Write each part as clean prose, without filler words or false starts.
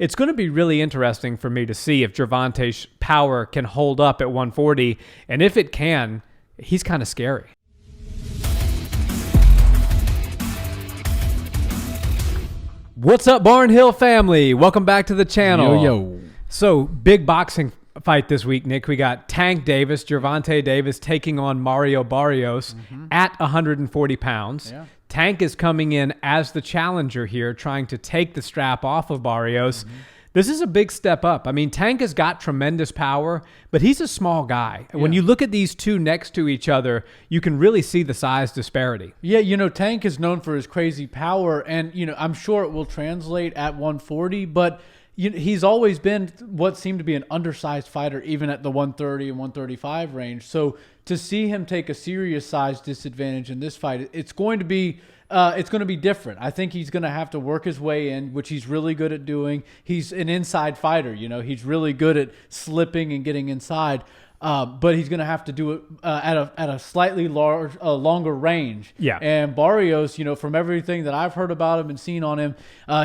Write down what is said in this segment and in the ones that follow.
It's going to be really interesting for me to see if Gervonta's power can hold up at 140. And if it can, he's kind of scary. What's up, Barnhill family? Welcome back to the channel. Yo. So, big boxing fight this week, Nick. We got Tank Davis, Gervonta Davis, taking on Mario Barrios at 140 pounds. Yeah. Tank is coming in as the challenger here, trying to take the strap off of Barrios. This is a big step up. I mean, Tank has got tremendous power, but he's a small guy. Yeah. When you look at these two next to each other, you can really see the size disparity. Yeah, Tank is known for his crazy power, and, I'm sure it will translate at 140, but he's always been what seemed to be an undersized fighter, even at the 130 and 135 range. So to see him take a serious size disadvantage in this fight, it's going to be different. I think he's going to have to work his way in, which he's really good at doing. He's an inside fighter. He's really good at slipping and getting inside. But he's going to have to do it at a slightly longer range. Yeah. And Barrios, from everything that I've heard about him and seen on him,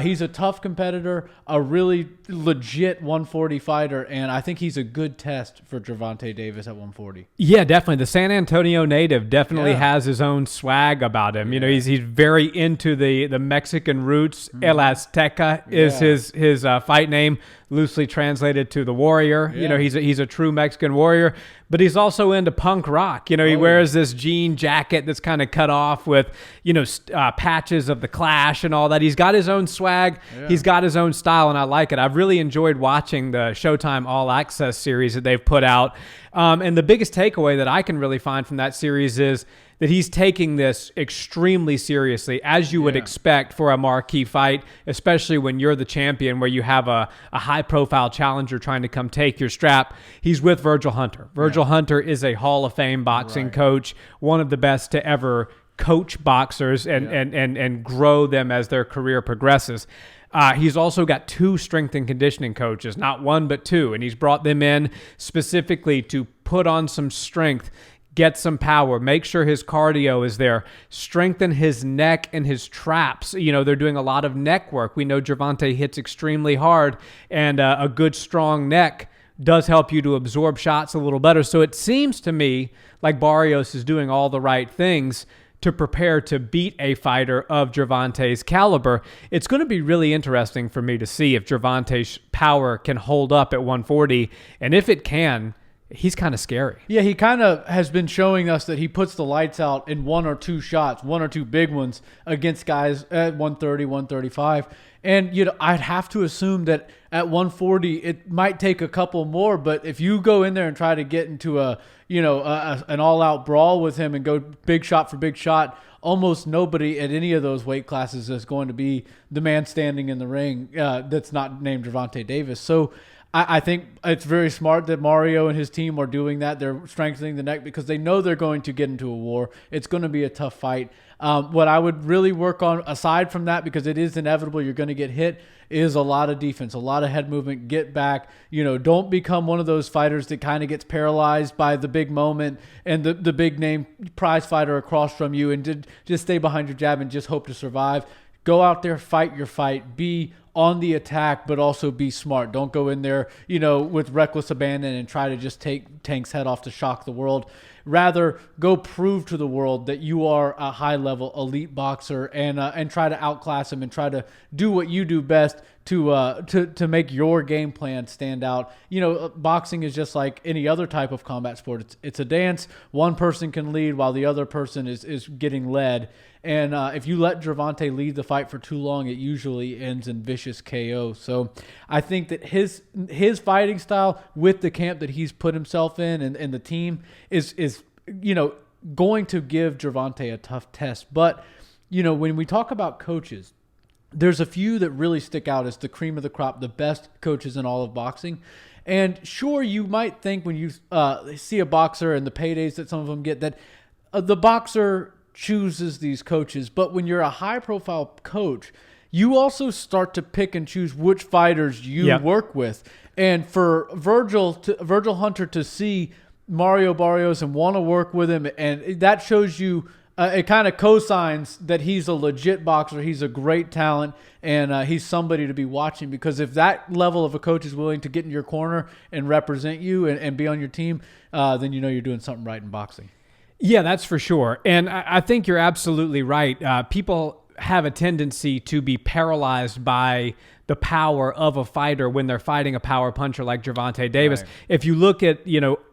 he's a tough competitor, a really legit 140 fighter, and I think he's a good test for Gervonta Davis at 140. Yeah, definitely. The San Antonio native definitely has his own swag about him. He's very into the Mexican roots. El Azteca is his fight name, loosely translated to the warrior. Yeah. He's a true Mexican warrior, but he's also into punk rock. He wears this jean jacket that's kind of cut off with, patches of the Clash and all that. He's got his own swag. Yeah. He's got his own style, and I like it. I've really enjoyed watching the Showtime All Access series that they've put out. And the biggest takeaway that I can really find from that series is that he's taking this extremely seriously, as you would expect for a marquee fight, especially when you're the champion, where you have a high-profile challenger trying to come take your strap. He's with Virgil Hunter. Virgil Hunter is a Hall of Fame boxing coach, one of the best to ever coach boxers and grow them as their career progresses. He's also got two strength and conditioning coaches, not one but two, and he's brought them in specifically to put on some strength, get some power, make sure his cardio is there, strengthen his neck and his traps. They're doing a lot of neck work. We know Gervonta hits extremely hard, and a good strong neck does help you to absorb shots a little better. So it seems to me like Barrios is doing all the right things to prepare to beat a fighter of Gervonta's caliber. It's going to be really interesting for me to see if Gervonta's power can hold up at 140, and if it can, he's kind of scary. Yeah, he kind of has been showing us that he puts the lights out in one or two shots, one or two big ones against guys at 130, 135. And I'd have to assume that at 140 it might take a couple more, but if you go in there and try to get into an all-out brawl with him and go big shot for big shot, almost nobody at any of those weight classes is going to be the man standing in the ring that's not named Gervonta Davis. So I think it's very smart that Mario and his team are doing that. They're strengthening the neck because they know they're going to get into a war. It's going to be a tough fight. What I would really work on, aside from that, because it is inevitable you're going to get hit, is a lot of defense, a lot of head movement, get back. Don't become one of those fighters that kind of gets paralyzed by the big moment and the big name prize fighter across from you, and just stay behind your jab and just hope to survive. Go out there, fight your fight, be on the attack, but also be smart. Don't go in there, with reckless abandon and try to just take Tank's head off to shock the world. Rather, go prove to the world that you are a high-level elite boxer and try to outclass him and try to do what you do best to make your game plan stand out. Boxing is just like any other type of combat sport. It's a dance. One person can lead while the other person is getting led. And if you let Gervonta lead the fight for too long, it usually ends in vicious KO. So I think that his fighting style with the camp that he's put himself in and the team is going to give Gervonta a tough test. But, when we talk about coaches, there's a few that really stick out as the cream of the crop, the best coaches in all of boxing. And sure, you might think when you see a boxer and the paydays that some of them get that the boxer chooses these coaches. But when you're a high-profile coach, you also start to pick and choose which fighters you work with. And for Virgil Hunter to see Mario Barrios and want to work with him, and that shows you it kind of cosigns that he's a legit boxer. He's a great talent, and he's somebody to be watching, because if that level of a coach is willing to get in your corner and represent you and be on your team, then you know you're doing something right in boxing. Yeah, that's for sure. And I think you're absolutely right. People have a tendency to be paralyzed by the power of a fighter when they're fighting a power puncher like Gervonta Davis. Right. If you look at,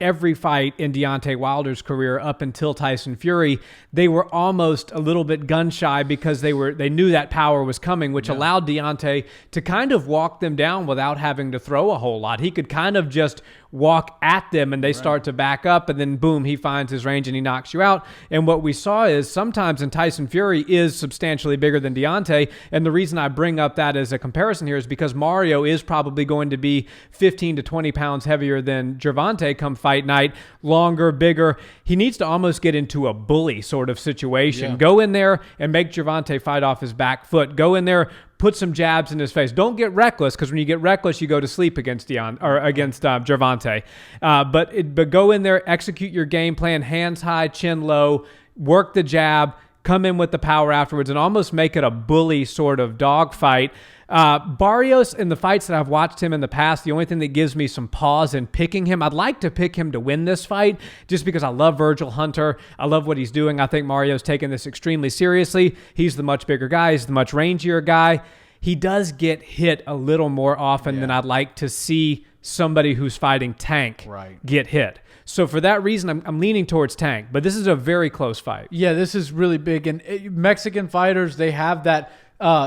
every fight in Deontay Wilder's career up until Tyson Fury, they were almost a little bit gun shy because they knew that power was coming, which allowed Deontay to kind of walk them down without having to throw a whole lot. He could kind of just walk at them and they start to back up, and then boom, he finds his range and he knocks you out. And what we saw is sometimes, and Tyson Fury is substantially bigger than Deontay, and the reason I bring up that as a comparison here is because Mario is probably going to be 15 to 20 pounds heavier than Gervonta come fight night, longer, bigger. He needs to almost get into a bully sort of situation. Yeah. Go in there and make Gervonta fight off his back foot. Go in there, put some jabs in his face. Don't get reckless, because when you get reckless, you go to sleep against Gervonta. But go in there, execute your game plan, hands high, chin low, work the jab, come in with the power afterwards, and almost make it a bully sort of dogfight. Barrios, in the fights that I've watched him in the past, the only thing that gives me some pause in picking him, I'd like to pick him to win this fight just because I love Virgil Hunter. I love what he's doing. I think Mario's taking this extremely seriously. He's the much bigger guy. He's the much rangier guy. He does get hit a little more often than I'd like to see somebody who's fighting Tank get hit. So for that reason, I'm leaning towards Tank. But this is a very close fight. Yeah, this is really big. And Mexican fighters, they have that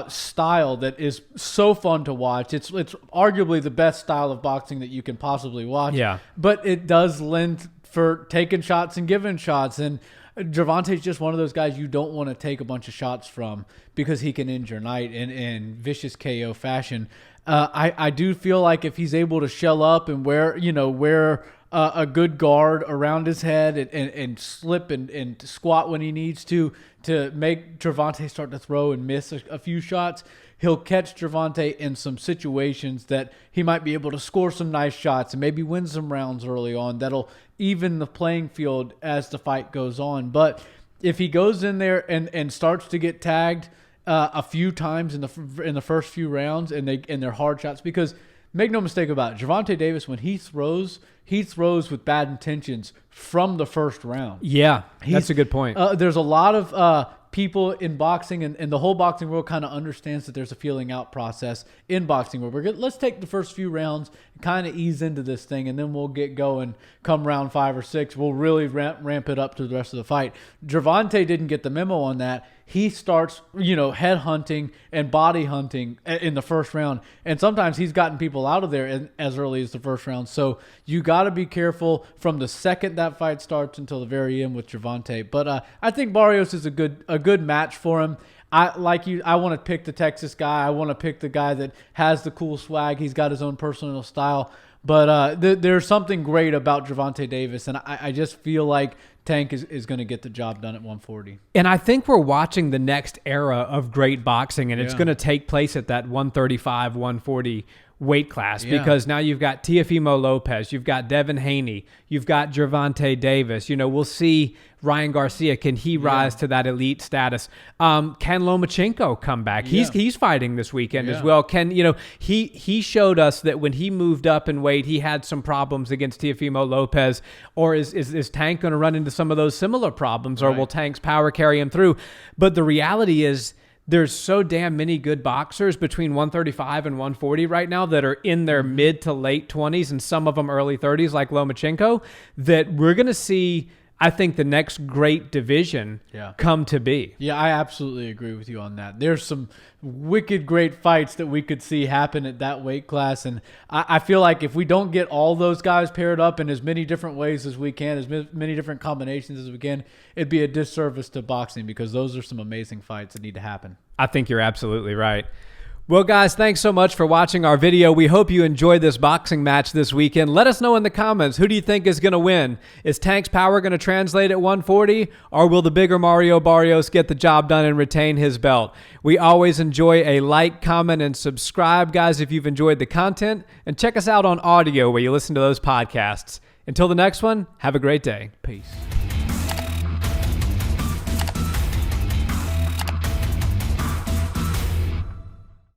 style that is so fun to watch. It's arguably the best style of boxing that you can possibly watch. Yeah. But it does lend for taking shots and giving shots. And Gervonta's just one of those guys you don't want to take a bunch of shots from, because he can end your night in vicious KO fashion. I do feel like if he's able to shell up and wear a good guard around his head and slip and squat when he needs to make Gervonta start to throw and miss a few shots, he'll catch Gervonta in some situations that he might be able to score some nice shots and maybe win some rounds early on. That'll even the playing field as the fight goes on. But if he goes in there and starts to get tagged a few times in the first few rounds, and they're hard shots, because make no mistake about it, Gervonta Davis, when he throws with bad intentions from the first round. Yeah, that's a good point. There's a lot of people in boxing, and the whole boxing world kind of understands that there's a feeling out process in boxing where let's take the first few rounds and kind of ease into this thing, and then we'll get going come round 5 or 6. We'll really ramp it up to the rest of the fight. Gervonta didn't get the memo on that. He starts, head hunting and body hunting in the first round. And sometimes he's gotten people out of there as early as the first round. So you got to be careful from the second that fight starts until the very end with Gervonta. But I think Barrios is a good match for him. I want to pick the Texas guy. I want to pick the guy that has the cool swag. He's got his own personal style. But there's something great about Gervonta Davis, and I just feel like Tank is going to get the job done at 140. And I think we're watching the next era of great boxing, and it's going to take place at that 135, 140 weight class, because now you've got Teofimo Lopez, you've got Devin Haney, you've got Gervonta Davis. We'll see Ryan Garcia. Can he rise to that elite status? Can Lomachenko come back? He's fighting this weekend as well. He showed us that when he moved up in weight, he had some problems against Teofimo Lopez. Or is Tank going to run into some of those similar problems, or will Tank's power carry him through? But the reality is, there's so damn many good boxers between 135 and 140 right now that are in their mid to late 20s and some of them early 30s like Lomachenko, that we're going to see, I think, the next great division come to be. Yeah, I absolutely agree with you on that. There's some wicked great fights that we could see happen at that weight class, and I feel like if we don't get all those guys paired up in as many different ways as we can, as many different combinations as we can, it'd be a disservice to boxing, because those are some amazing fights that need to happen. I think you're absolutely right. Well, guys, thanks so much for watching our video. We hope you enjoyed this boxing match this weekend. Let us know in the comments, who do you think is going to win? Is Tank's power going to translate at 140, or will the bigger Mario Barrios get the job done and retain his belt? We always enjoy a like, comment, and subscribe, guys, if you've enjoyed the content. And check us out on audio where you listen to those podcasts. Until the next one, have a great day. Peace.